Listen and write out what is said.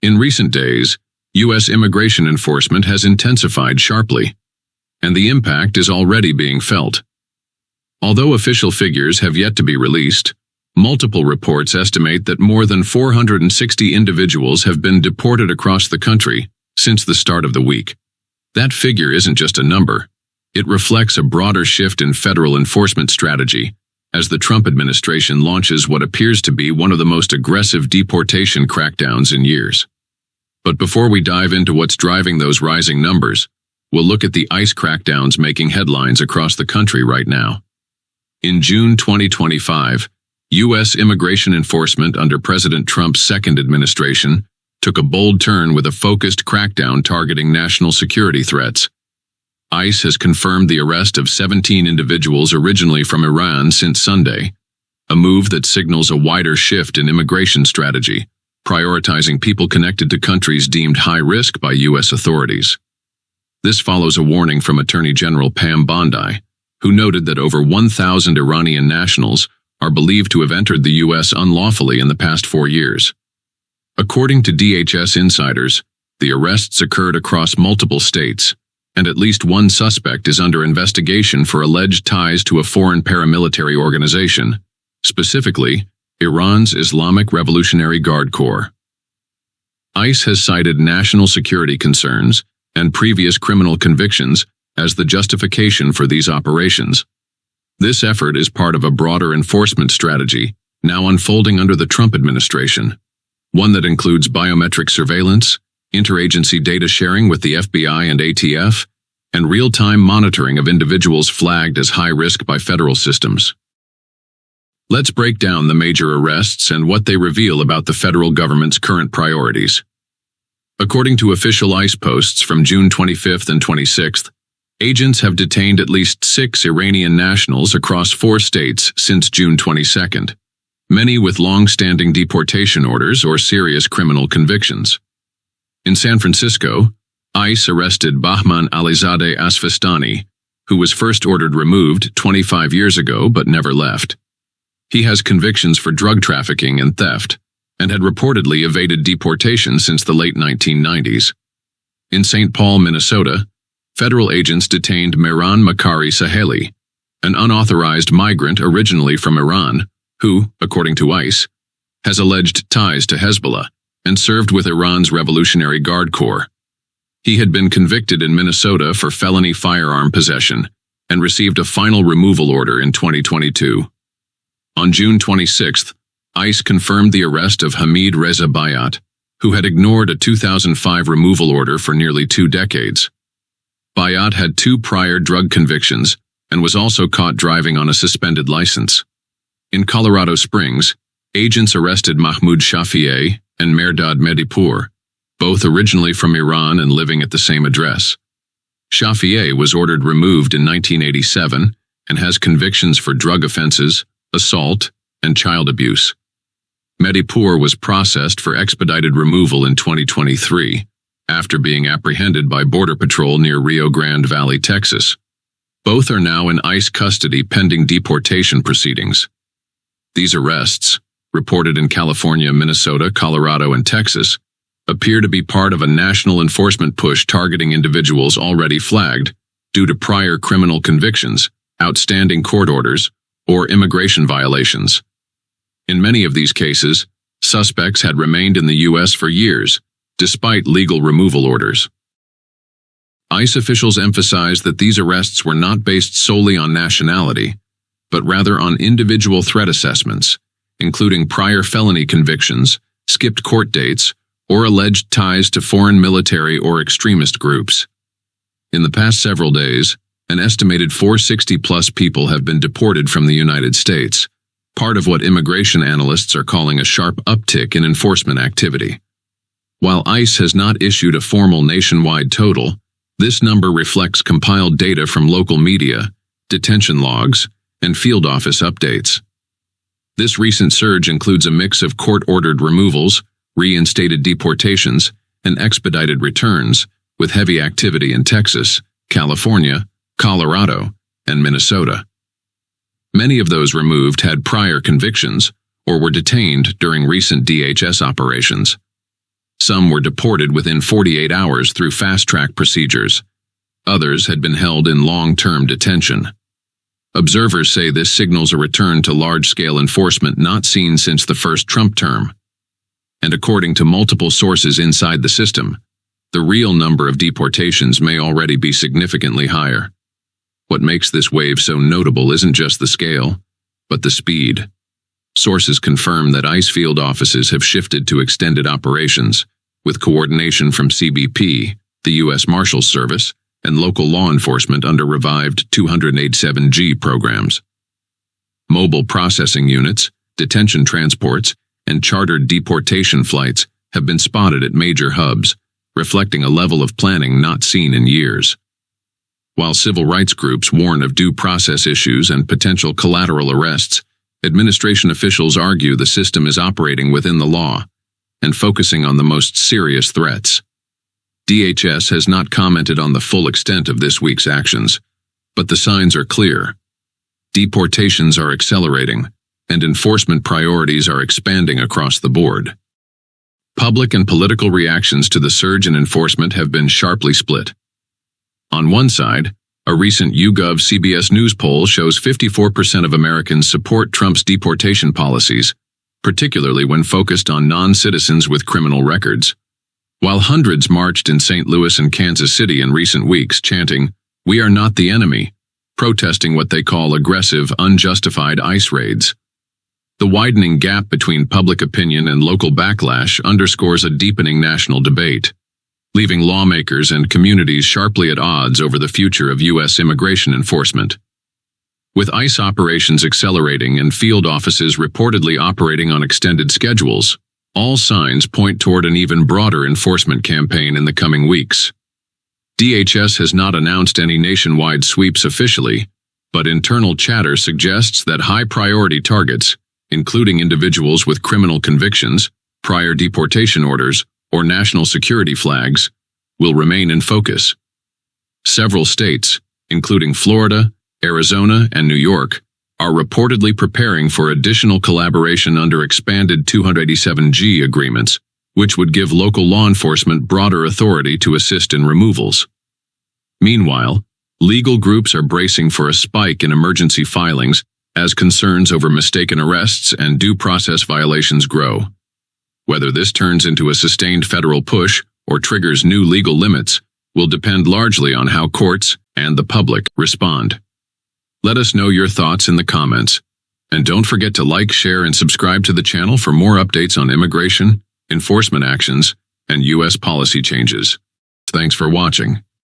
In recent days, U.S. immigration enforcement has intensified sharply, and the impact is already being felt. Although official figures have yet to be released, multiple reports estimate that more than 460 individuals have been deported across the country since the start of the week. That figure isn't just a number. It reflects a broader shift in federal enforcement strategy as the Trump administration launches what appears to be one of the most aggressive deportation crackdowns in years. But before we dive into what's driving those rising numbers, we'll look at the ICE crackdowns making headlines across the country right now. In June 2025, U.S. immigration enforcement under President Trump's second administration took a bold turn with a focused crackdown targeting national security threats. ICE has confirmed the arrest of 17 individuals originally from Iran since Sunday, a move that signals a wider shift in immigration strategy, prioritizing people connected to countries deemed high risk by U.S. authorities. This follows a warning from Attorney General Pam Bondi, who noted that over 1,000 Iranian nationals are believed to have entered the U.S. unlawfully in the past 4 years. According to DHS insiders, the arrests occurred across multiple states, and at least one suspect is under investigation for alleged ties to a foreign paramilitary organization, specifically Iran's Islamic Revolutionary Guard Corps. ICE has cited national security concerns and previous criminal convictions as the justification for these operations. This effort is part of a broader enforcement strategy now unfolding under the Trump administration, one that includes biometric surveillance, interagency data sharing with the FBI and ATF, and real-time monitoring of individuals flagged as high risk by federal systems. Let's break down the major arrests and what they reveal about the federal government's current priorities. According to official ICE posts from June 25th and 26th, agents have detained at least 6 Iranian nationals across 4 states since June 22nd, many with long-standing deportation orders or serious criminal convictions. In San Francisco, ICE arrested Bahman Alizadeh Asfastani, who was first ordered removed 25 years ago but never left. He has convictions for drug trafficking and theft, and had reportedly evaded deportation since the late 1990s. In St. Paul, Minnesota, federal agents detained Mehran Makari Saheli, an unauthorized migrant originally from Iran, who, according to ICE, has alleged ties to Hezbollah and served with Iran's Revolutionary Guard Corps. He had been convicted in Minnesota for felony firearm possession and received a final removal order in 2022. On June 26th, ICE confirmed the arrest of Hamid Reza Bayat, who had ignored a 2005 removal order for nearly 2 decades. Bayat had 2 prior drug convictions and was also caught driving on a suspended license. In Colorado Springs, agents arrested Mahmoud Shafiei and Mehrdad Medipur, both originally from Iran and living at the same address. Shafiei was ordered removed in 1987 and has convictions for drug offenses, assault, and child abuse. Medipur was processed for expedited removal in 2023, after being apprehended by Border Patrol near Rio Grande Valley, Texas. Both are now in ICE custody pending deportation proceedings. These arrests, reported in California, Minnesota, Colorado, and Texas, appear to be part of a national enforcement push targeting individuals already flagged due to prior criminal convictions, outstanding court orders, or immigration violations. In many of these cases, suspects had remained in the U.S. for years, despite legal removal orders. ICE officials emphasized that these arrests were not based solely on nationality, but rather on individual threat assessments, including prior felony convictions, skipped court dates, or alleged ties to foreign military or extremist groups. In the past several days, an estimated 460-plus people have been deported from the United States, part of what immigration analysts are calling a sharp uptick in enforcement activity. While ICE has not issued a formal nationwide total, this number reflects compiled data from local media, detention logs, and field office updates. This recent surge includes a mix of court-ordered removals, reinstated deportations, and expedited returns, with heavy activity in Texas, California, Colorado, and Minnesota. Many of those removed had prior convictions or were detained during recent DHS operations. Some were deported within 48 hours through fast-track procedures. Others had been held in long-term detention. Observers say this signals a return to large-scale enforcement not seen since the first Trump term. And according to multiple sources inside the system, the real number of deportations may already be significantly higher. What makes this wave so notable isn't just the scale, but the speed. Sources confirm that ICE field offices have shifted to extended operations, with coordination from CBP, the U.S. Marshals Service, and local law enforcement under revived 287G programs. Mobile processing units, detention transports, and chartered deportation flights have been spotted at major hubs, reflecting a level of planning not seen in years. While civil rights groups warn of due process issues and potential collateral arrests, administration officials argue the system is operating within the law and focusing on the most serious threats. DHS has not commented on the full extent of this week's actions, but the signs are clear. Deportations are accelerating, and enforcement priorities are expanding across the board. Public and political reactions to the surge in enforcement have been sharply split. On one side, a recent YouGov CBS News poll shows 54% of Americans support Trump's deportation policies, particularly when focused on non-citizens with criminal records. While hundreds marched in St. Louis and Kansas City in recent weeks chanting, "We are not the enemy," protesting what they call aggressive, unjustified ICE raids. The widening gap between public opinion and local backlash underscores a deepening national debate, leaving lawmakers and communities sharply at odds over the future of U.S. immigration enforcement. With ICE operations accelerating and field offices reportedly operating on extended schedules, all signs point toward an even broader enforcement campaign in the coming weeks. DHS has not announced any nationwide sweeps officially, but internal chatter suggests that high-priority targets, including individuals with criminal convictions, prior deportation orders, or national security flags, will remain in focus. Several states, including Florida, Arizona, and New York, are reportedly preparing for additional collaboration under expanded 287G agreements, which would give local law enforcement broader authority to assist in removals. Meanwhile, legal groups are bracing for a spike in emergency filings as concerns over mistaken arrests and due process violations grow. Whether this turns into a sustained federal push or triggers new legal limits will depend largely on how courts and the public respond. Let us know your thoughts in the comments, and don't forget to like, share, and subscribe to the channel for more updates on immigration, enforcement actions, and U.S. policy changes. Thanks for watching.